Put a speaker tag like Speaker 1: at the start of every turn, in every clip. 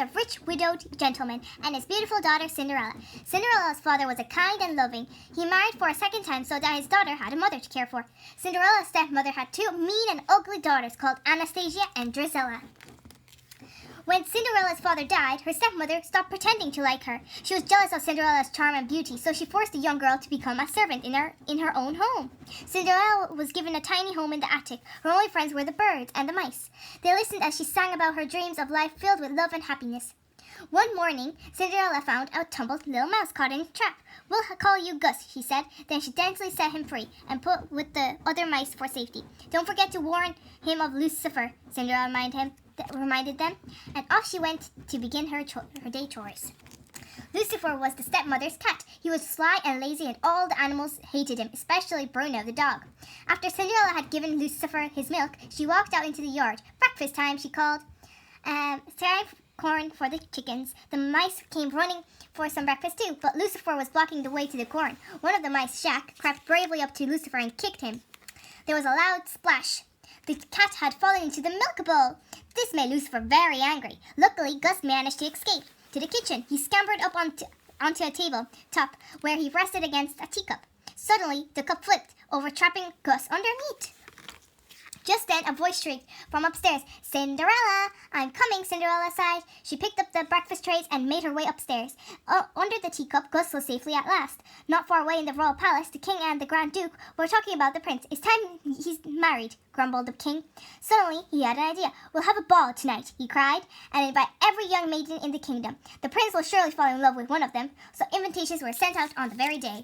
Speaker 1: a rich widowed gentleman and his beautiful daughter Cinderella. Cinderella's father was a kind and loving. He married for a second time so that his daughter had a mother to care for. Cinderella's stepmother had two mean and ugly daughters called Anastasia and Drizella. When Cinderella's father died, her stepmother stopped pretending to like her. She was jealous of Cinderella's charm and beauty, so she forced the young girl to become a servant in her own home. Cinderella was given a tiny home in the attic. Her only friends were the birds and the mice. They listened as she sang about her dreams of life filled with love and happiness. One morning, Cinderella found a tumbled little mouse caught in a trap. "We'll call you Gus," she said. Then she daintily set him free and put with the other mice for safety. "Don't forget to warn him of Lucifer," Cinderella reminded them, and off she went to begin her day chores. Lucifer was the stepmother's cat. He was sly and lazy, and all the animals hated him, especially Bruno the dog. After Cinderella had given Lucifer his milk, she walked out into the yard. "Breakfast time," she called. Time corn for the chickens. The mice came running for some breakfast too, but Lucifer was blocking the way to the corn. One of the mice, Jack, crept bravely up to Lucifer and kicked him. There was a loud splash. The cat had fallen into the milk bowl. This made Lucifer very angry. Luckily, Gus managed to escape to the kitchen. He scampered up onto a table top where he rested against a teacup. Suddenly, the cup flipped over, trapping Gus underneath. Just then, a voice shrieked from upstairs, "Cinderella! I'm coming!" Cinderella sighed. She picked up the breakfast trays and made her way upstairs. Under the teacup, Gus was safely at last. Not far away in the royal palace, the king and the Grand Duke were talking about the prince. "It's time he's married," grumbled the king. Suddenly, he had an idea. "We'll have a ball tonight," he cried, "and invite every young maiden in the kingdom. The prince will surely fall in love with one of them." So invitations were sent out on the very day.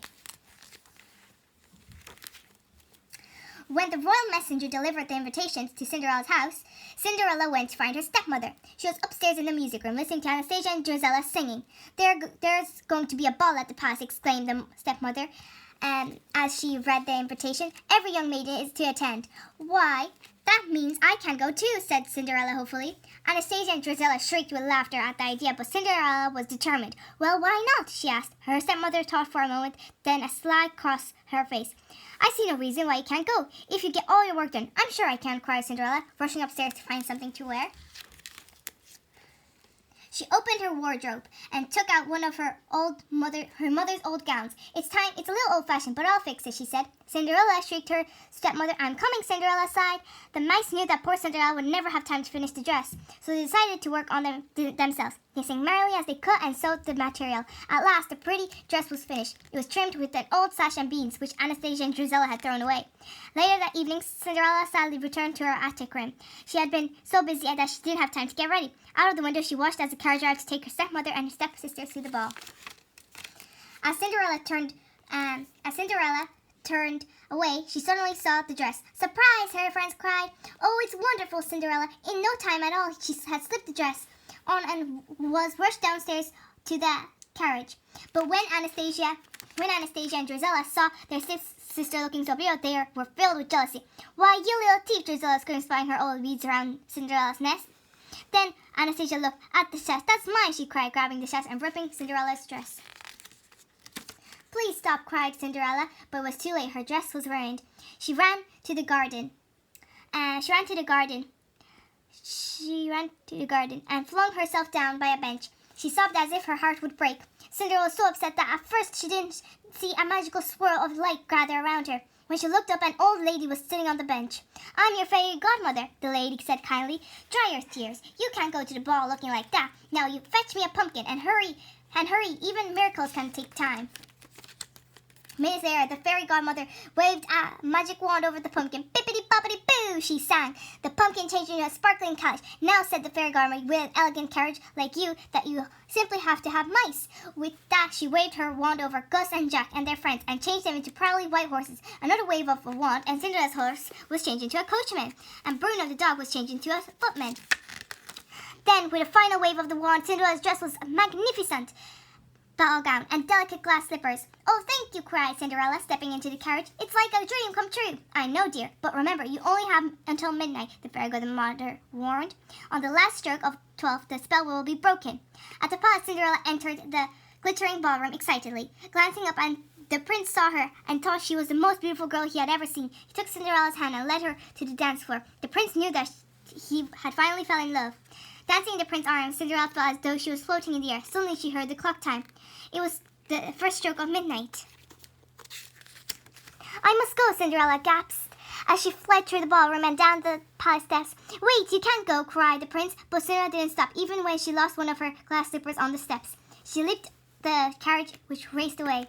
Speaker 1: When the royal messenger delivered the invitations to Cinderella's house, Cinderella went to find her stepmother. She was upstairs in the music room listening to Anastasia and Drizella singing. There's going to be a ball at the palace," exclaimed the stepmother as she read the invitation. "Every young maiden is to attend." "Why, that means I can go too," said Cinderella hopefully. Anastasia and Drizella shrieked with laughter at the idea, but Cinderella was determined. "Well, why not?" she asked. Her stepmother thought for a moment, then a sly crossed her face. "I see no reason why you can't go. If you get all your work done." "I'm sure I can," cried Cinderella, rushing upstairs to find something to wear. She opened her wardrobe and took out one of her mother's old gowns. It's a little old-fashioned, but I'll fix it," she said. "Cinderella," shrieked her stepmother. "I'm coming," Cinderella sighed. The mice knew that poor Cinderella would never have time to finish the dress, so they decided to work on themselves. They sang merrily as they cut and sewed the material. At last, the pretty dress was finished. It was trimmed with an old sash and beads, which Anastasia and Drizella had thrown away. Later that evening, Cinderella sadly returned to her attic room. She had been so busy that she didn't have time to get ready. Out of the window, she watched as the carriage arrived to take her stepmother and her stepsister to the ball. As Cinderella turned away, she suddenly saw the dress. "Surprise!" her friends cried. "Oh, it's wonderful, Cinderella!" In no time at all, she had slipped the dress on and was rushed downstairs to the carriage. But when Anastasia and Drizella saw their sister looking so beautiful, they were filled with jealousy. "Why, you little thief!" Drizella screamed, spying her old beads around Cinderella's nest. Then Anastasia looked at the chest. "That's mine!" she cried, grabbing the chest and ripping Cinderella's dress. "Please stop!" cried Cinderella, but it was too late. Her dress was ruined. She ran to the garden and flung herself down by a bench. She sobbed as if her heart would break. Cinderella was so upset that at first she didn't see a magical swirl of light gather around her. When she looked up, an old lady was sitting on the bench. "I'm your fairy godmother," the lady said kindly. "Dry your tears. You can't go to the ball looking like that. Now you fetch me a pumpkin and hurry. Even miracles can take time." Minutes later, the fairy godmother waved a magic wand over the pumpkin. "Bippity-boppity-boo!" she sang. The pumpkin changed into a sparkling carriage. "Now," said the fairy godmother, "with an elegant carriage like you, that you simply have to have mice." With that, she waved her wand over Gus and Jack and their friends and changed them into proudly white horses. Another wave of a wand, and Cinderella's horse was changed into a coachman, and Bruno the dog was changed into a footman. Then, with a final wave of the wand, Cinderella's dress was magnificent. Ball gown and delicate glass slippers. "Oh, thank you," cried Cinderella, stepping into the carriage. "It's like a dream come true." "I know, dear, but remember, you only have until midnight," the fairy godmother warned. "On the last stroke of 12, the spell will be broken." At the palace, Cinderella entered the glittering ballroom excitedly. Glancing up, the prince saw her and thought she was the most beautiful girl he had ever seen. He took Cinderella's hand and led her to the dance floor. The prince knew that he had finally fell in love. Dancing in the prince's arms, Cinderella felt as though she was floating in the air. Suddenly she heard the clock time. It was the first stroke of midnight. "I must go," Cinderella gasped as she fled through the ballroom and down the palace steps. "Wait, you can't go," cried the prince, but Cinderella didn't stop, even when she lost one of her glass slippers on the steps. She leaped the carriage, which raced away.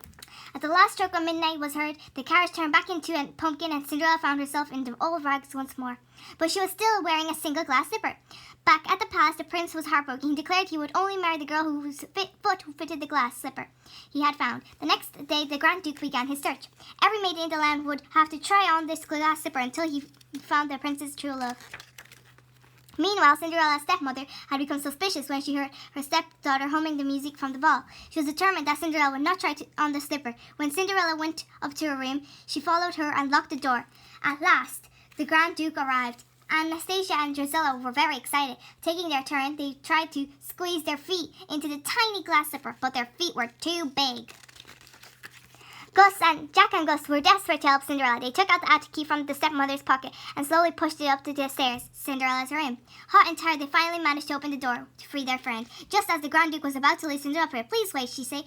Speaker 1: As the last stroke of midnight was heard, the carriage turned back into a pumpkin, and Cinderella found herself in the old rags once more. But she was still wearing a single glass slipper. Back at the palace, the prince was heartbroken. He declared he would only marry the girl whose foot fitted the glass slipper he had found. The next day, the Grand Duke began his search. Every maiden in the land would have to try on this glass slipper until he found the prince's true love. Meanwhile, Cinderella's stepmother had become suspicious when she heard her stepdaughter humming the music from the ball. She was determined that Cinderella would not try on the slipper. When Cinderella went up to her room, she followed her and locked the door. At last, the Grand Duke arrived. Anastasia and Drusilla were very excited. Taking their turn, they tried to squeeze their feet into the tiny glass slipper, but their feet were too big. Jack and Gus were desperate to help Cinderella. They took out the attic key from the stepmother's pocket and slowly pushed it up the stairs Cinderella's room. Hot and tired, they finally managed to open the door to free their friend. Just as the Grand Duke was about to leave Cinderella, "Please wait," she said.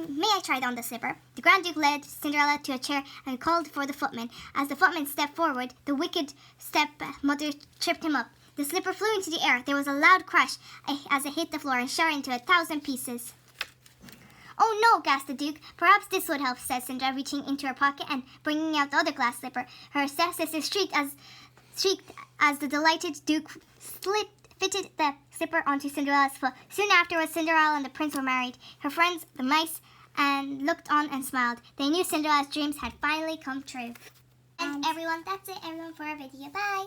Speaker 1: May I try on the slipper?" The Grand Duke led Cinderella to a chair and called for the footman. As the footman stepped forward, the wicked stepmother tripped him up. The slipper flew into the air. There was a loud crash as it hit the floor and shattered into 1,000 pieces. "Oh no," gasped the Duke. "Perhaps this would help," said Cinderella, reaching into her pocket and bringing out the other glass slipper. Her stepsister shrieked as the delighted Duke fitted the slipper onto Cinderella's foot. Soon afterwards, Cinderella and the prince were married. Her friends, the mice, looked on and smiled. They knew Cinderella's dreams had finally come true. And everyone, that's it, everyone, for our video. Bye!